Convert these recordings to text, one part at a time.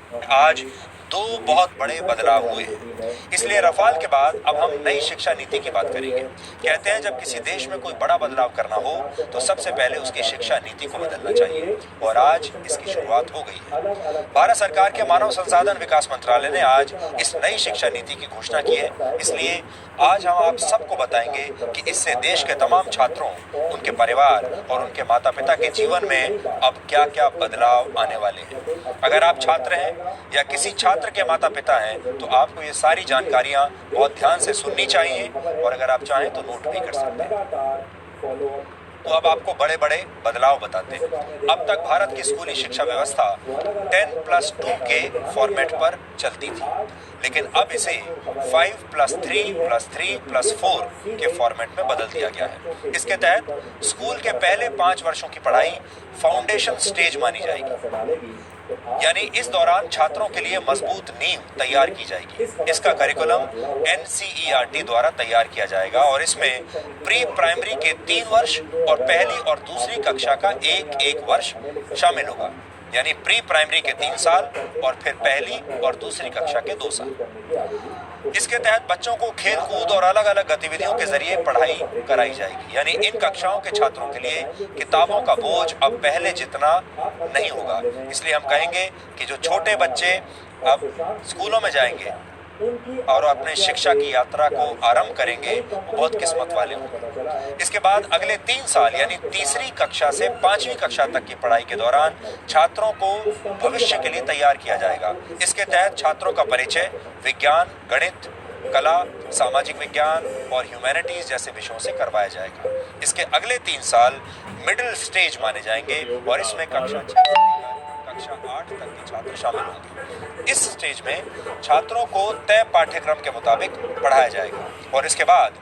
आज दो बहुत बड़े बदलाव हुए हैं। इसलिए रफाल के बाद अब हम नई शिक्षा नीति की बात करेंगे। कहते हैं जब किसी देश में कोई बड़ा बदलाव करना हो तो सबसे पहले उसकी शिक्षा नीति को बदलना चाहिए, और आज इसकी शुरुआत हो गई है। भारत सरकार के मानव संसाधन विकास मंत्रालय ने आज इस नई शिक्षा नीति की घोषणा की है। इसलिए आज हम आप सबको बताएंगे कि इससे देश के तमाम छात्रों, उनके परिवार और उनके माता पिता के जीवन में अब क्या क्या बदलाव आने वाले हैं। अगर आप छात्र हैं या किसी छात्र के माता पिता हैं तो आपको ये सारी जानकारियां बहुत ध्यान से सुननी चाहिए, और अगर आप चाहें तो नोट भी कर सकते हैं। तो अब आपको बड़े बड़े बदलाव बताते हैं। अब तक भारत की स्कूली शिक्षा व्यवस्था 10+2 के फॉर्मेट पर चलती थी, लेकिन अब इसे 5+3+3+4 के फॉर्मेट में बदल दिया गया है। इसके तहत स्कूल के पहले 5 वर्षों की पढ़ाई फाउंडेशन स्टेज मानी जाएगी, यानी इस दौरान छात्रों के लिए मजबूत नींव तैयार की जाएगी। इसका करिकुलम NCERT द्वारा तैयार किया जाएगा और इसमें प्री प्राइमरी के 3 वर्ष और पहली और दूसरी कक्षा का एक वर्ष शामिल होगा, यानी प्री प्राइमरी के 3 साल और फिर पहली और दूसरी कक्षा के 2 साल। इसके तहत बच्चों को खेल कूद और अलग अलग गतिविधियों के जरिए पढ़ाई कराई जाएगी, यानी इन कक्षाओं के छात्रों के लिए किताबों का बोझ अब पहले जितना नहीं होगा। इसलिए हम कहेंगे कि जो छोटे बच्चे अब स्कूलों में जाएंगे और अपने शिक्षा की यात्रा को आरंभ करेंगे, वो बहुत किस्मत वाले होंगे। इसके बाद अगले 3 साल यानी तीसरी कक्षा से 5वीं कक्षा तक की पढ़ाई के दौरान छात्रों को भविष्य के लिए तैयार किया जाएगा। इसके तहत छात्रों का परिचय विज्ञान, गणित, कला, सामाजिक विज्ञान और ह्यूमैनिटीज जैसे विषयों से करवाया जाएगा। इसके अगले 3 साल मिडिल स्टेज माने जाएंगे और इसमें कक्षा 6 से कक्षा 8 तक के छात्र शामिल होंगे। इस स्टेज में छात्रों को तय पाठ्यक्रम के मुताबिक पढ़ाया जाएगा और इसके बाद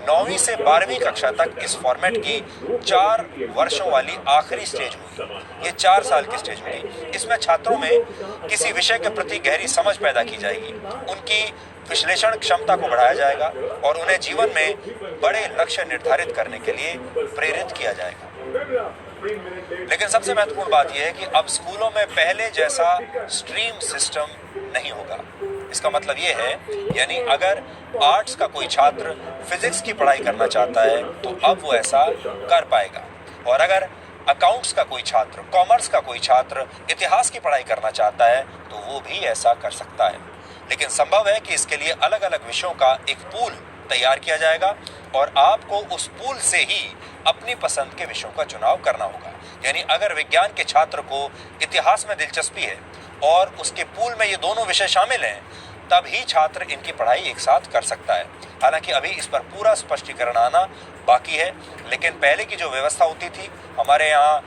9वीं से 12वीं कक्षा तक इस फॉर्मेट की 4 वर्षों वाली आखिरी स्टेज होगी। ये 4 साल की स्टेज होगी। इसमें छात्रों में किसी विषय के प्रति गहरी समझ पैदा की जाएगी, उनकी विश्लेषण क्षमता को बढ़ाया जाएगा और उन्हें जीवन में बड़े लक्ष्य निर्धारित करने के लिए प्रेरित किया जाएगा। लेकिन सबसे महत्वपूर्ण बात यह है कि अब स्कूलों में पहले जैसा स्ट्रीम सिस्टम नहीं होगा। इसका मतलब यह है, यानी अगर आर्ट्स का कोई छात्र फिजिक्स की पढ़ाई करना चाहता है तो अब वो ऐसा कर पाएगा, और अगर अकाउंट्स का कोई छात्र, कॉमर्स का कोई छात्र इतिहास की पढ़ाई करना चाहता है तो वो भी ऐसा कर सकता है। लेकिन संभव है कि इसके लिए अलग अलग विषयों का एक पूल तैयार किया जाएगा और आपको उस पूल से ही अपनी पसंद के विषयों का चुनाव करना होगा। यानी अगर विज्ञान के छात्र को इतिहास में दिलचस्पी है और उसके पूल में ये दोनों विषय शामिल हैं, तब ही छात्र इनकी पढ़ाई एक साथ कर सकता है। हालांकि अभी इस पर पूरा स्पष्टीकरण आना बाकी है, लेकिन पहले की जो व्यवस्था होती थी, हमारे यहाँ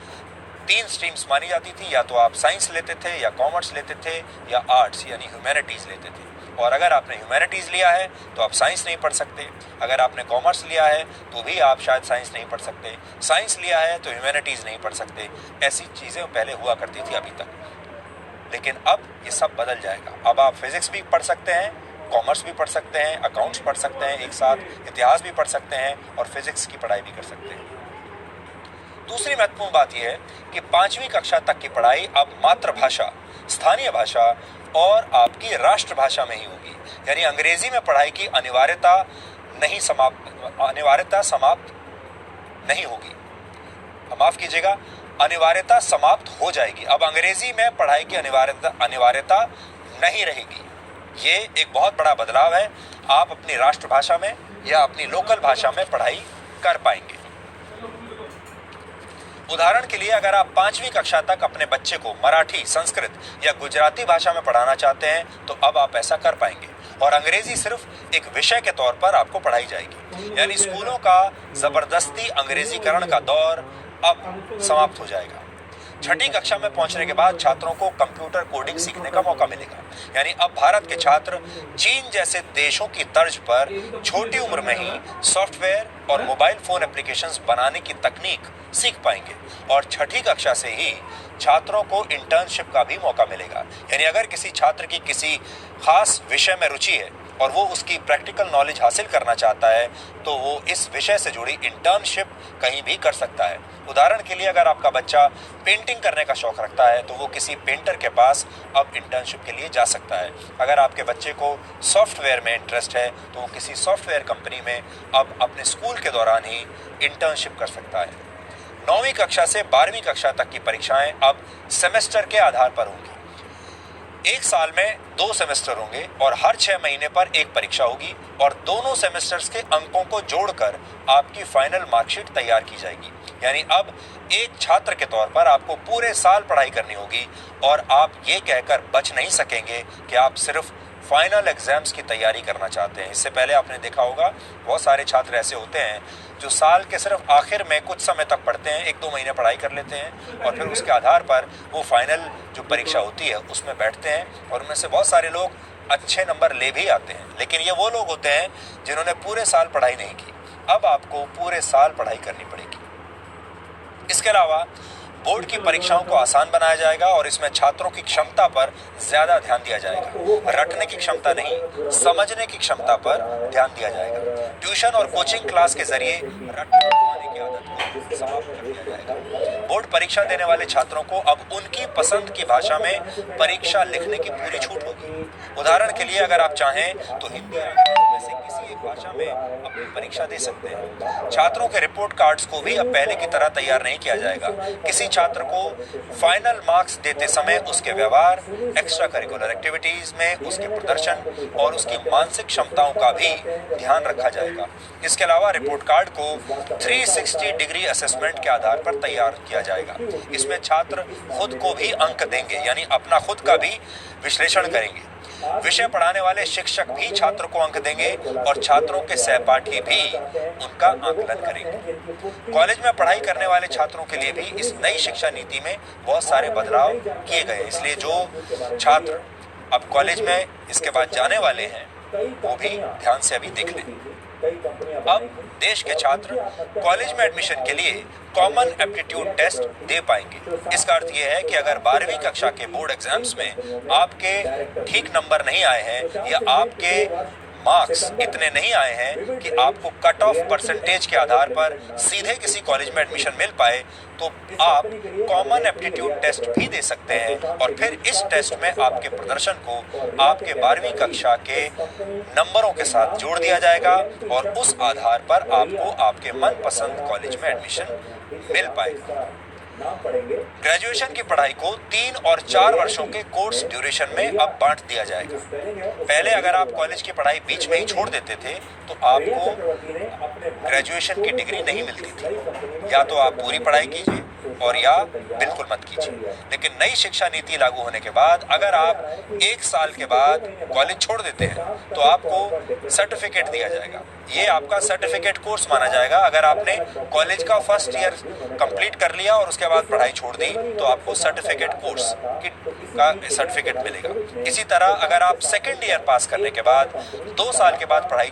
3 स्ट्रीम्स मानी जाती थी, या तो आप साइंस लेते थे या कॉमर्स लेते थे या आर्ट्स यानी ह्यूमैनिटीज़ लेते थे। और अगर आपने ह्यूमैनिटीज़ लिया है तो आप साइंस नहीं पढ़ सकते, अगर आपने कॉमर्स लिया है तो भी आप शायद साइंस नहीं पढ़ सकते, साइंस लिया है तो ह्यूमैनिटीज़ नहीं पढ़ सकते। ऐसी चीज़ें पहले हुआ करती थी अभी तक, लेकिन अब ये सब बदल जाएगा। अब आप फिजिक्स भी पढ़ सकते हैं, कॉमर्स भी पढ़ सकते हैं, अकाउंट्स पढ़ सकते हैं, एक साथ इतिहास भी पढ़ सकते हैं और फिजिक्स की पढ़ाई भी कर सकते हैं। दूसरी महत्वपूर्ण बात यह है कि 5वीं कक्षा तक की पढ़ाई अब मातृभाषा, स्थानीय भाषा और आपकी राष्ट्रभाषा में ही होगी, यानी अंग्रेजी में पढ़ाई की अनिवार्यता समाप्त नहीं होगी। माफ कीजिएगा, अनिवार्यता समाप्त हो जाएगी। अब अंग्रेजी में पढ़ाई की अनिवार्यता नहीं रहेगी। ये एक बहुत बड़ा बदलाव है। आप अपनी राष्ट्रभाषा में या अपनी लोकल भाषा में पढ़ाई कर पाएंगे। उदाहरण के लिए अगर आप 5वीं कक्षा तक अपने बच्चे को मराठी, संस्कृत या गुजराती भाषा में पढ़ाना चाहते हैं तो अब आप ऐसा कर पाएंगे, और अंग्रेजी सिर्फ एक विषय के तौर पर आपको पढ़ाई जाएगी। यानी स्कूलों का जबरदस्ती अंग्रेजीकरण का दौर अब समाप्त हो जाएगा। 6ठी कक्षा में पहुंचने के बाद छात्रों को कंप्यूटर कोडिंग सीखने का मौका मिलेगा। यानी अब भारत के छात्र चीन जैसे देशों की तर्ज पर छोटी उम्र में ही सॉफ्टवेयर और मोबाइल फोन एप्लीकेशंस बनाने की तकनीक सीख पाएंगे, और 6ठी कक्षा से ही छात्रों को इंटर्नशिप का भी मौका मिलेगा। यानी अगर किसी छात्र की किसी खास विषय में रुचि है और वो उसकी प्रैक्टिकल नॉलेज हासिल करना चाहता है तो वो इस विषय से जुड़ी इंटर्नशिप कहीं भी कर सकता है। उदाहरण के लिए अगर आपका बच्चा पेंटिंग करने का शौक रखता है तो वो किसी पेंटर के पास अब इंटर्नशिप के लिए जा सकता है। अगर आपके बच्चे को सॉफ्टवेयर में इंटरेस्ट है तो वो किसी सॉफ्टवेयर कंपनी में अब अपने स्कूल के दौरान ही इंटर्नशिप कर सकता है। 9वीं कक्षा से 12वीं कक्षा तक की परीक्षाएं अब सेमेस्टर के आधार पर होंगी। एक साल में 2 सेमेस्टर होंगे और हर 6 महीने पर एक परीक्षा होगी और दोनों सेमेस्टर्स के अंकों को जोड़कर आपकी फाइनल मार्कशीट तैयार की जाएगी। यानी अब एक छात्र के तौर पर आपको पूरे साल पढ़ाई करनी होगी और आप ये कहकर बच नहीं सकेंगे कि आप सिर्फ फाइनल एग्जाम्स की तैयारी करना चाहते हैं। इससे पहले आपने देखा होगा बहुत सारे छात्र ऐसे होते हैं जो साल के सिर्फ आखिर में कुछ समय तक पढ़ते हैं, 1-2 महीने पढ़ाई कर लेते हैं और फिर उसके आधार पर वो फाइनल जो परीक्षा होती है उसमें बैठते हैं और उनमें से बहुत सारे लोग अच्छे नंबर ले भी आते हैं। लेकिन ये वो लोग होते हैं जिन्होंने पूरे साल पढ़ाई नहीं की। अब आपको पूरे साल पढ़ाई करनी पड़ेगी। इसके अलावा बोर्ड की परीक्षाओं को आसान बनाया जाएगा और इसमें छात्रों की क्षमता पर ज्यादा ध्यान दिया जाएगा। रटने की क्षमता नहीं, समझने की क्षमता पर ध्यान दिया जाएगा। ट्यूशन और कोचिंग क्लास के जरिए रटने की आदत को समाप्त कर दिया जाएगा। बोर्ड परीक्षा देने वाले छात्रों को अब उनकी पसंद की भाषा में परीक्षा लिखने की पूरी छूट होगी। उदाहरण के लिए अगर आप चाहें तो हिंदी में से किसी एक भाषा में अपनी परीक्षा दे सकते हैं। छात्रों के रिपोर्ट कार्ड्स को भी अब पहले की तरह तैयार नहीं किया जाएगा। किसी छात्र को फाइनल मार्क्स देते समय उसके व्यवहार, एक्स्ट्रा करिकुलर एक्टिविटीज में उसके प्रदर्शन और उसकी मानसिक क्षमताओं का भी ध्यान रखा जाएगा। इसके अलावा रिपोर्ट कार्ड को 360 डिग्री असेसमेंट के आधार पर तैयार किया जाएगा। इसमें छात्र खुद को भी अंक देंगे, यानी अपना खुद का भी विश्लेषण करेंगे। विषय पढ़ाने वाले शिक्षक भी छात्र को अंक देंगे और छात्रों के सहपाठी भी उनका आकलन करेंगे। कॉलेज में पढ़ाई करने वाले छात्रों के लिए भी इस नई शिक्षा नीति में बहुत सारे बदलाव किए गए। इसलिए जो छात्र अब कॉलेज में इसके बाद जाने वाले हैं वो भी ध्यान से अभी देख लें। अब देश के छात्र कॉलेज में एडमिशन के लिए कॉमन एप्टीट्यूड टेस्ट दे पाएंगे। इसका अर्थ यह है कि अगर 12वीं कक्षा के बोर्ड एग्जाम्स में आपके ठीक नंबर नहीं आए हैं या आपके मार्क्स इतने नहीं आए हैं कि आपको कट ऑफ परसेंटेज के आधार पर सीधे किसी कॉलेज में एडमिशन मिल पाए तो आप कॉमन एप्टीट्यूड टेस्ट भी दे सकते हैं और फिर इस टेस्ट में आपके प्रदर्शन को आपके 12वीं कक्षा के नंबरों के साथ जोड़ दिया जाएगा और उस आधार पर आपको आपके मनपसंद कॉलेज में एडमिशन मिल पाएगा। ग्रेजुएशन की पढ़ाई को 3 और 4 वर्षों के कोर्स ड्यूरेशन में अब बांट दिया जाएगा। पहले अगर आप कॉलेज की पढ़ाई बीच में ही छोड़ देते थे तो आपको ग्रेजुएशन की डिग्री नहीं मिलती थी। या तो आप पूरी पढ़ाई कीजिए और या बिल्कुल मत कीजिए। लेकिन नई शिक्षा नीति लागू होने के बाद अगर आप 1 साल के बाद कॉलेज छोड़ देते हैं तो आपको सर्टिफिकेट दिया जाएगा। ये आपका सर्टिफिकेट कोर्स माना जाएगा। अगर आपने कॉलेज का फर्स्ट ईयर कंप्लीट कर लिया और उसके बाद पढ़ाई छोड़ दी तो आपको सर्टिफिकेट कोर्स का सर्टिफिकेट मिलेगा। इसी तरह अगर आप सेकेंड ईयर पास करने के बाद 2 साल के बाद पढ़ाई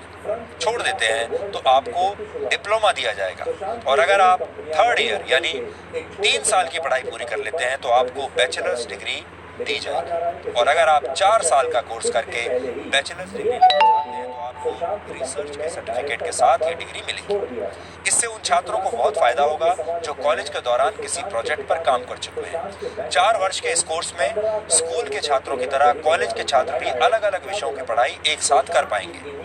छोड़ देते हैं तो आपको डिप्लोमा दिया जाएगा और अगर आप 3rd ईयर यानी 3 साल की पढ़ाई पूरी कर लेते हैं तो आपको बैचलर्स डिग्री दी जाएगी और अगर आप 4 साल का कोर्स करके बैचलर्स डिग्री लेना चाहते हैं तो आपको रिसर्च के सर्टिफिकेट के साथ ये डिग्री मिलेगी। इससे उन छात्रों को बहुत फायदा होगा जो कॉलेज के दौरान किसी प्रोजेक्ट पर काम कर चुके हैं। 4 वर्ष के इस कोर्स में स्कूल के छात्रों की तरह कॉलेज के छात्र भी अलग अलग विषयों की पढ़ाई एक साथ कर पाएंगे।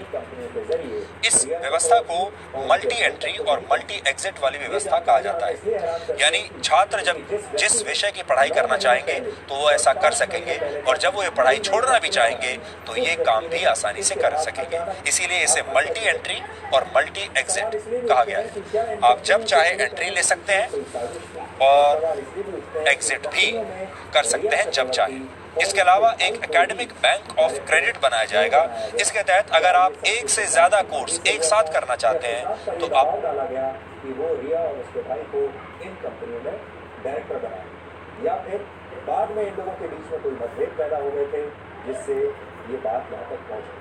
इस व्यवस्था को मल्टी एंट्री और मल्टी एग्जिट वाली व्यवस्था कहा जाता है। यानी छात्र जब जिस विषय की पढ़ाई करना चाहेंगे तो वो ऐसा कर सकेंगे और जब वो ये पढ़ाई छोड़ना भी चाहेंगे तो ये काम भी आसानी से कर सकेंगे। इसीलिए इसे मल्टी एंट्री और मल्टी एग्जिट कहा गया है। आप जब चाहे एंट्री ले सकते हैं और एग्जिट भी कर सकते हैं जब चाहे। इसके अलावा एक एकेडमिक बैंक ऑफ क्रेडिट बनाया जाएगा। इसके तहत अगर आप 1 से ज्यादा कोर्स एक साथ करना चाहते हैं तो आप डाला गया कि वो रिया और उसके भाई को इन कंपनियों में डायरेक्टर बनाए या फिर बाद में इन लोगों के बीच में कोई मतभेद पैदा हो गए थे जिससे ये बात यहाँ तक पहुंची।